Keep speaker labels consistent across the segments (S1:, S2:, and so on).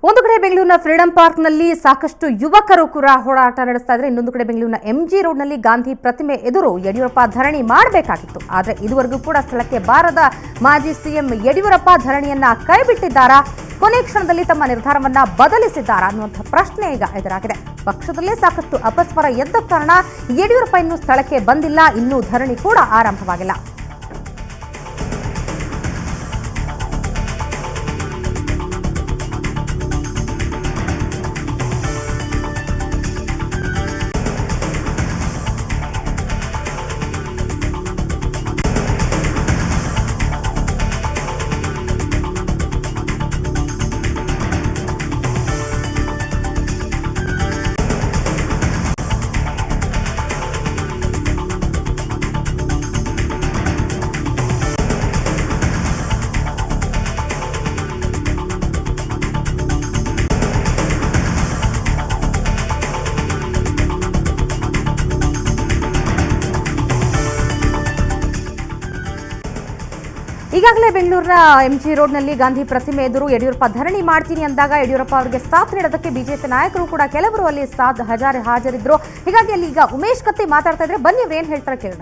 S1: ಒಂದು ಕಡೆ ಬೆಂಗಳೂರಿನ ಫ್ರೀಡಂ ಪಾರ್ಕ್ನಲ್ಲಿ ಸಾಕಷ್ಟು ಯುವಕರು ಕೂಡ ಹೋರಾಟ ನಡೆಸ್ತಾ ಇದ್ದಾರೆ. ಇನ್ನೊಂದು ಕಡೆ ಬೆಂಗಳೂರಿನ ಎಂಜಿ ರೋಡ್ನಲ್ಲಿ ಗಾಂಧಿ ಪ್ರತಿಮೆ ಎದುರು ಯಡಿಯೂರಪ್ಪ ಧರಣಿ ಮಾಡಬೇಕಾಗಿತ್ತು. ಆದರೆ ಇದುವರೆಗೂ ಕೂಡ ಸ್ಥಳಕ್ಕೆ ಬಾರದ ಮಾಜಿ ಸಿಎಂ ಯಡಿಯೂರಪ್ಪ ಧರಣಿಯನ್ನ ಕೈಬಿಟ್ಟಿದ್ದಾರಾ, ಕೊನೆ ಕ್ಷಣದಲ್ಲಿ ತಮ್ಮ ನಿರ್ಧಾರವನ್ನ ಬದಲಿಸಿದ್ದಾರಾ ಅನ್ನುವಂಥ ಪ್ರಶ್ನೆ ಈಗ ಎದುರಾಗಿದೆ. ಪಕ್ಷದಲ್ಲೇ ಸಾಕಷ್ಟು ಅಪಸ್ವರ ಎದ್ದ ಕಾರಣ ಯಡಿಯೂರಪ್ಪ ಇನ್ನೂ ಸ್ಥಳಕ್ಕೆ ಬಂದಿಲ್ಲ, ಇನ್ನೂ ಧರಣಿ ಕೂಡ ಆರಂಭವಾಗಿಲ್ಲ. ಈಗಾಗಲೇ ಬೆಂಗಳೂರಿನ ಎಂಜಿ ರೋಡ್ನಲ್ಲಿ ಗಾಂಧಿ ಪ್ರತಿಮೆ ಎದುರು ಯಡಿಯೂರಪ್ಪ ಧರಣಿ ಮಾಡ್ತೀನಿ ಅಂದಾಗ ಯಡಿಯೂರಪ್ಪ ಅವರಿಗೆ ಸಾಥ್ ನೀಡೋದಕ್ಕೆ ಬಿಜೆಪಿ ನಾಯಕರು ಕೂಡ ಕೆಲವರು ಅಲ್ಲಿ ಹಾಜರಿದ್ರು. ಹೀಗಾಗಿ ಅಲ್ಲಿ ಈಗ ಉಮೇಶ್ ಕತ್ತಿ ಮಾತಾಡ್ತಾ ಇದ್ರೆ, ಬನ್ನಿ ಅವ್ರು ಏನ್ ಹೇಳ್ತಾರೆ ಕೇಳೋಣ.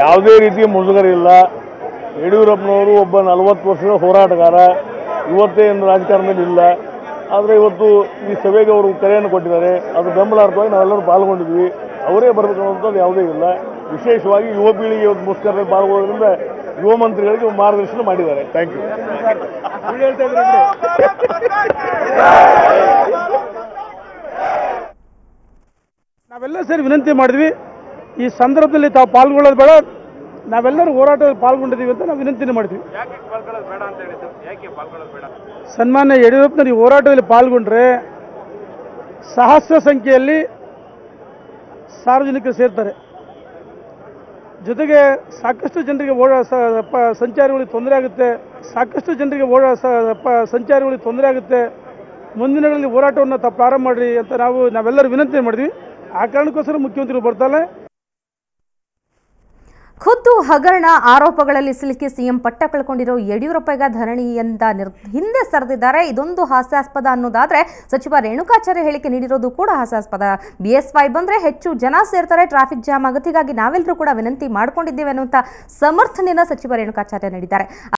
S2: ಯಾವುದೇ ರೀತಿಯ ಮುಜುಗರ ಇಲ್ಲ. ಯಡಿಯೂರಪ್ಪನವರು ಒಬ್ಬ 40 ವರ್ಷದ ಹೋರಾಟಗಾರ, ಇವತ್ತೇ ಏನು ರಾಜಕಾರಣದಲ್ಲಿ ಇಲ್ಲ. ಆದರೆ ಇವತ್ತು ಈ ಸಭೆಗೆ ಅವರು ಕರೆಯನ್ನು ಕೊಟ್ಟಿದ್ದಾರೆ, ಅದು ಬೆಂಬಲಾರ್ಥವಾಗಿ ನಾವೆಲ್ಲರೂ ಪಾಲ್ಗೊಂಡಿದ್ವಿ. ಅವರೇ ಬರಬೇಕು ಅನ್ನೋದು ಯಾವುದೇ ಇಲ್ಲ. ವಿಶೇಷವಾಗಿ ಯುವ ಪೀಳಿಗೆ ಮುಷ್ಕರದಲ್ಲಿ ಪಾಲ್ಗೊಳ್ಳೋದ್ರಿಂದ ಯುವ ಮಂತ್ರಿಗಳಿಗೆ ಮಾರ್ಗದರ್ಶನ ಮಾಡಿದ್ದಾರೆ. Thank you.
S3: ನಾವೆಲ್ಲ ಸೇರಿ ವಿನಂತಿ ಮಾಡಿದ್ವಿ, ಈ ಸಂದರ್ಭದಲ್ಲಿ ತಾವು ಪಾಲ್ಗೊಳ್ಳೋದು ಬೇಡ, ನಾವೆಲ್ಲರೂ ಹೋರಾಟದಲ್ಲಿ ಪಾಲ್ಗೊಂಡಿದ್ದೀವಿ ಅಂತ ನಾವು ವಿನಂತಿನೇ ಮಾಡಿದ್ವಿ. ಸನ್ಮಾನ್ಯ ಯಡಿಯೂರಪ್ಪನವರು ಈ ಹೋರಾಟದಲ್ಲಿ ಪಾಲ್ಗೊಂಡ್ರೆ ಸಹಸ್ರ ಸಂಖ್ಯೆಯಲ್ಲಿ ಸಾರ್ವಜನಿಕರು ಸೇರ್ತಾರೆ. ಜೊತೆಗೆ ಸಾಕಷ್ಟು ಜನರಿಗೆ ಸಂಚಾರಿಗಳಿಗೆ ತೊಂದರೆ ಆಗುತ್ತೆ. ಮುಂದಿನ ದಿನಗಳಲ್ಲಿ ಹೋರಾಟವನ್ನು ಪ್ರಾರಂಭ ಮಾಡಿರಿ ಅಂತ ನಾವೆಲ್ಲರೂ ವಿನಂತಿ ಮಾಡಿದ್ವಿ. ಆ ಕಾರಣಕ್ಕೋಸ್ಕರ ಮುಖ್ಯಮಂತ್ರಿಗಳು ಬರ್ತಾರೆ.
S1: ಖುದ್ದು ಹಗರಣ ಆರೋಪಗಳಲ್ಲಿ ಸಿಲುಕಿ ಸಿಎಂ ಪಟ್ಟ ಕಳ್ಕೊಂಡಿರೋ ಯಡಿಯೂರಪ್ಪ ಈಗ ಧರಣಿಯಿಂದ ಹಿಂದೆ ಸರಿದಿದ್ದಾರೆ. ಇದೊಂದು ಹಾಸ್ಯಾಸ್ಪದ ಅನ್ನೋದಾದ್ರೆ ಸಚಿವ ರೇಣುಕಾಚಾರ್ಯ ಹೇಳಿಕೆ ನೀಡಿರೋದು ಕೂಡ ಹಾಸ್ಯಾಸ್ಪದ. BS5 ಬಂದ್ರೆ ಹೆಚ್ಚು ಜನ ಸೇರ್ತಾರೆ, ಟ್ರಾಫಿಕ್ ಜಾಮ್ ಆಗುತ್ತೆ, ಹೀಗಾಗಿ ನಾವೆಲ್ಲರೂ ಕೂಡ ವಿನಂತಿ ಮಾಡ್ಕೊಂಡಿದ್ದೇವೆ ಅನ್ನುವಂಥ ಸಮರ್ಥನೆಯನ್ನ ಸಚಿವ ರೇಣುಕಾಚಾರ್ಯ ನೀಡಿದ್ದಾರೆ.